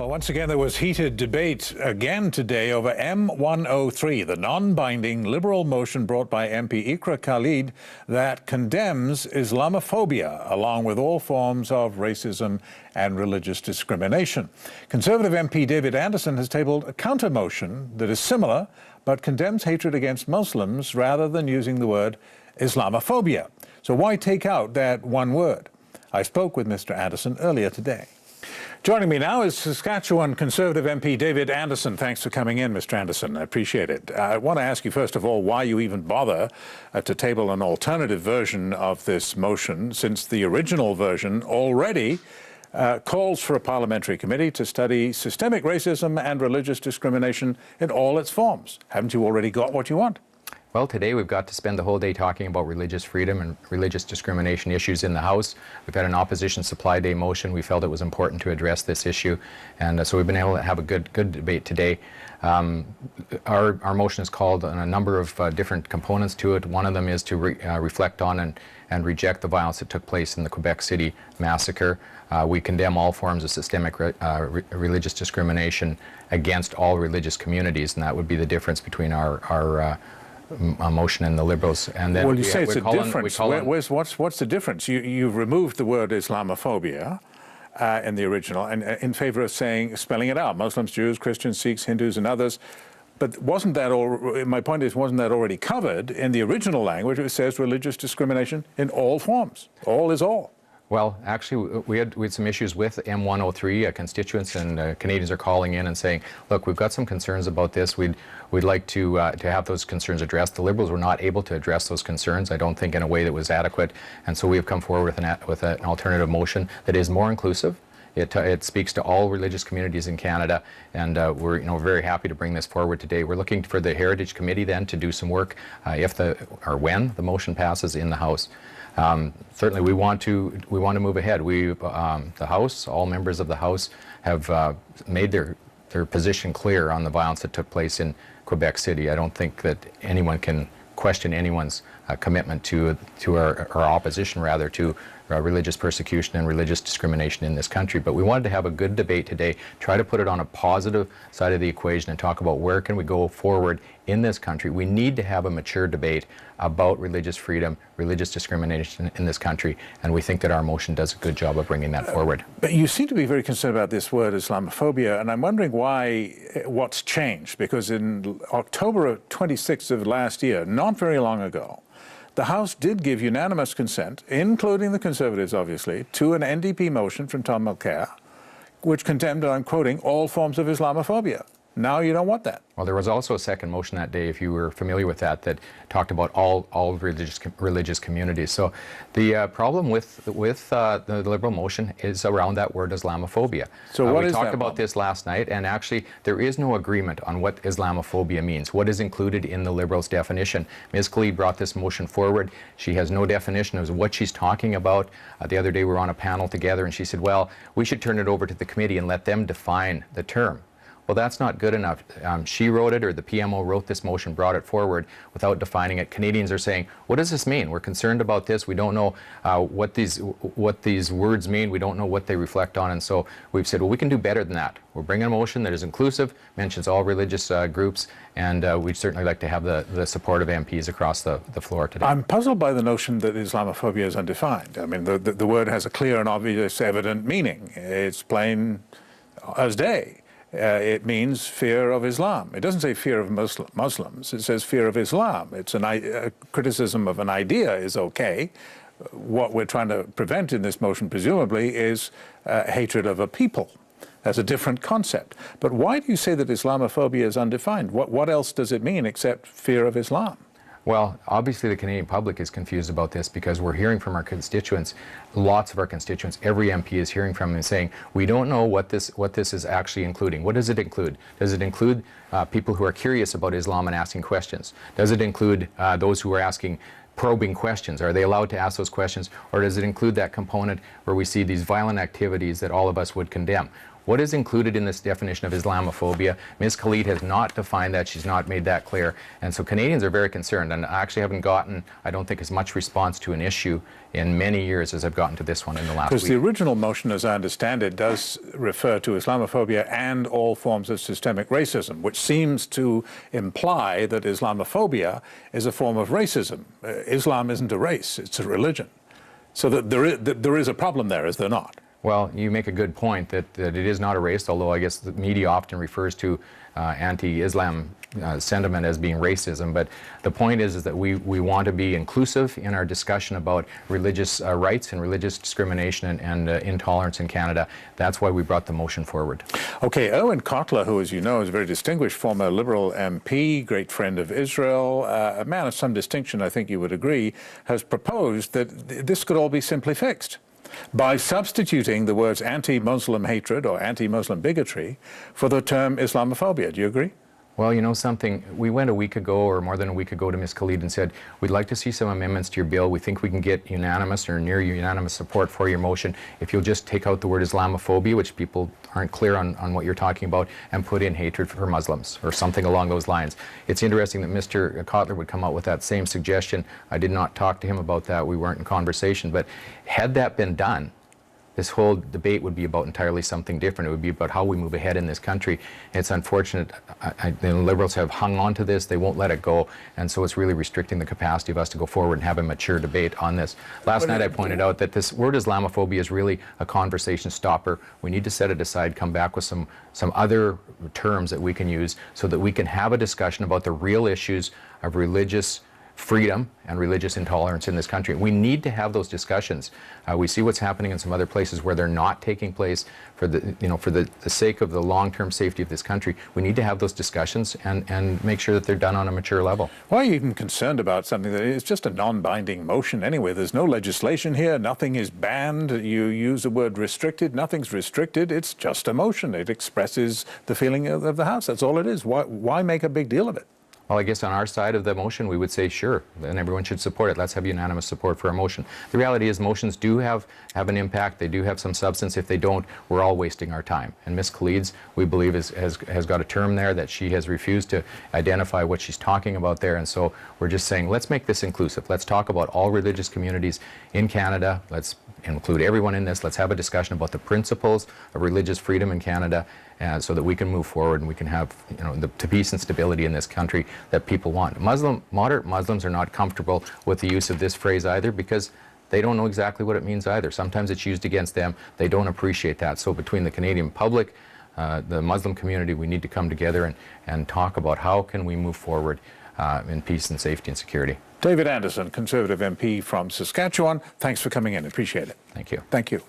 Well, once again, there was heated debate again today over M-103, the non-binding Liberal motion brought by MP Iqra Khalid that condemns Islamophobia, along with all forms of racism and religious discrimination. Conservative MP David Anderson has tabled a counter-motion that is similar, but condemns hatred against Muslims rather than using the word Islamophobia. So why take out that one word? I spoke with Mr. Anderson earlier today. Joining me now is Saskatchewan Conservative MP David Anderson. Thanks for coming in, Mr. Anderson. I appreciate it. I want to ask you, first of all, why you even bother to table an alternative version of this motion, since the original version already calls for a parliamentary committee to study systemic racism and religious discrimination in all its forms. Haven't you already got what you want? Well, today we've got to spend the whole day talking about religious freedom and religious discrimination issues in the House. We've had an opposition supply day motion. We felt it was important to address this issue, and so we've been able to have a good debate today. Our motion is called on a number of different components to it. One of them is to reflect on and reject the violence that took place in the Quebec City massacre. We condemn all forms of systemic religious discrimination against all religious communities, and that would be the difference between our motion and the Liberals. And then well, you say it's a difference. What's the difference? You've removed the word Islamophobia in the original, and in favor of spelling it out: Muslims, Jews, Christians, Sikhs, Hindus, and others. But wasn't that all? My point is, wasn't that already covered in the original language? It says religious discrimination in all forms. All is all. Well, actually, we had some issues with M-103. Constituents and Canadians are calling in and saying, look, we've got some concerns about this. We'd like to have those concerns addressed. The Liberals were not able to address those concerns, I don't think, in a way that was adequate. And so we have come forward with an alternative motion that is more inclusive. It speaks to all religious communities in Canada, and we're very happy to bring this forward today. We're looking for the Heritage Committee then to do some work when the motion passes in the House. Certainly, we want to move ahead. The House, all members of the House, have made their position clear on the violence that took place in Quebec City. I don't think that anyone can question anyone's commitment to our opposition, rather, to religious persecution and religious discrimination in this country. But we wanted to have a good debate today, try to put it on a positive side of the equation and talk about where can we go forward in this country. We need to have a mature debate about religious freedom, religious discrimination in this country, and we think that our motion does a good job of bringing that forward. But you seem to be very concerned about this word Islamophobia, and I'm wondering what's changed, because in October 26th of last year, not very long ago, the House did give unanimous consent, including the Conservatives, obviously, to an NDP motion from Tom Mulcair, which condemned, and I'm quoting, all forms of Islamophobia. Now you don't want that. Well, there was also a second motion that day, if you were familiar with that talked about all religious communities. So the problem with the Liberal motion is around that word Islamophobia. So we talked about this last night, and actually there is no agreement on what Islamophobia means, what is included in the Liberals' definition. Ms. Khalid brought this motion forward. She has no definition of what she's talking about. The other day we were on a panel together, and she said, well, we should turn it over to the committee and let them define the term. Well, that's not good enough. She wrote it, or the PMO wrote this motion, brought it forward without defining it. Canadians are saying, what does this mean? We're concerned about this. We don't know what these words mean. We don't know what they reflect on. And so we've said, well, we can do better than that. We're bringing a motion that is inclusive, mentions all religious groups, and we'd certainly like to have the support of MPs across the floor today. I'm puzzled by the notion that Islamophobia is undefined. I mean, the word has a clear and obvious, evident meaning. It's plain as day. It means fear of Islam. It doesn't say fear of Muslims. It says fear of Islam. It's a criticism of an idea is okay. What we're trying to prevent in this motion, presumably, is hatred of a people. That's a different concept. But why do you say that Islamophobia is undefined? What else does it mean except fear of Islam? Well, obviously the Canadian public is confused about this because we're hearing from our constituents, lots of our constituents, every MP is hearing from them and saying, we don't know what this is actually including. What does it include? Does it include people who are curious about Islam and asking questions? Does it include those who are asking probing questions? Are they allowed to ask those questions? Or does it include that component where we see these violent activities that all of us would condemn? What is included in this definition of Islamophobia? Ms. Khalid has not defined that. She's not made that clear. And so Canadians are very concerned. And I actually haven't gotten, I don't think, as much response to an issue in many years as I've gotten to this one in the last week. Because the original motion, as I understand it, does refer to Islamophobia and all forms of systemic racism, which seems to imply that Islamophobia is a form of racism. Islam isn't a race, it's a religion. So that there is a problem there, is there not? Well, you make a good point that it is not a race, although I guess the media often refers to anti-Islam sentiment as being racism. But the point is that we want to be inclusive in our discussion about religious rights and religious discrimination and intolerance in Canada. That's why we brought the motion forward. Okay, Owen Kotler, who, as you know, is a very distinguished former Liberal MP, great friend of Israel, a man of some distinction, I think you would agree, has proposed that this could all be simply fixed by substituting the words anti-Muslim hatred or anti-Muslim bigotry for the term Islamophobia. Do you agree? Well, you know something, we went a week ago or more than a week ago to Ms. Khalid and said, we'd like to see some amendments to your bill. We think we can get unanimous or near unanimous support for your motion if you'll just take out the word Islamophobia, which people aren't clear on what you're talking about, and put in hatred for Muslims or something along those lines. It's interesting that Mr. Kotler would come out with that same suggestion. I did not talk to him about that. We weren't in conversation. But had that been done, this whole debate would be about entirely something different. It would be about how we move ahead in this country. It's unfortunate the Liberals have hung on to this. They won't let it go. And so it's really restricting the capacity of us to go forward and have a mature debate on this. Last night I pointed out that this word Islamophobia is really a conversation stopper. We need to set it aside, come back with some other terms that we can use so that we can have a discussion about the real issues of religious freedom and religious intolerance in this country. We need to have those discussions. We see what's happening in some other places where they're not taking place for the sake of the long-term safety of this country. We need to have those discussions and make sure that they're done on a mature level. Why are you even concerned about something that is just a non-binding motion anyway? There's no legislation here. Nothing is banned. You use the word restricted. Nothing's restricted. It's just a motion. It expresses the feeling of the House. That's all it is. Why make a big deal of it? Well, I guess on our side of the motion, we would say, sure, and everyone should support it. Let's have unanimous support for our motion. The reality is motions do have an impact. They do have some substance. If they don't, we're all wasting our time. And Ms. Khalid's, we believe, has got a term there that she has refused to identify what she's talking about there. And so we're just saying, let's make this inclusive. Let's talk about all religious communities in Canada. Let's include everyone in this. Let's have a discussion about the principles of religious freedom in Canada, so that we can move forward and we can have the peace and stability in this country that people want. Moderate Muslims are not comfortable with the use of this phrase either because they don't know exactly what it means either. Sometimes it's used against them. They don't appreciate that. So between the Canadian public, the Muslim community, we need to come together and talk about how can we move forward in peace and safety and security. David Anderson, Conservative MP from Saskatchewan, thanks for coming in. Appreciate it. Thank you. Thank you.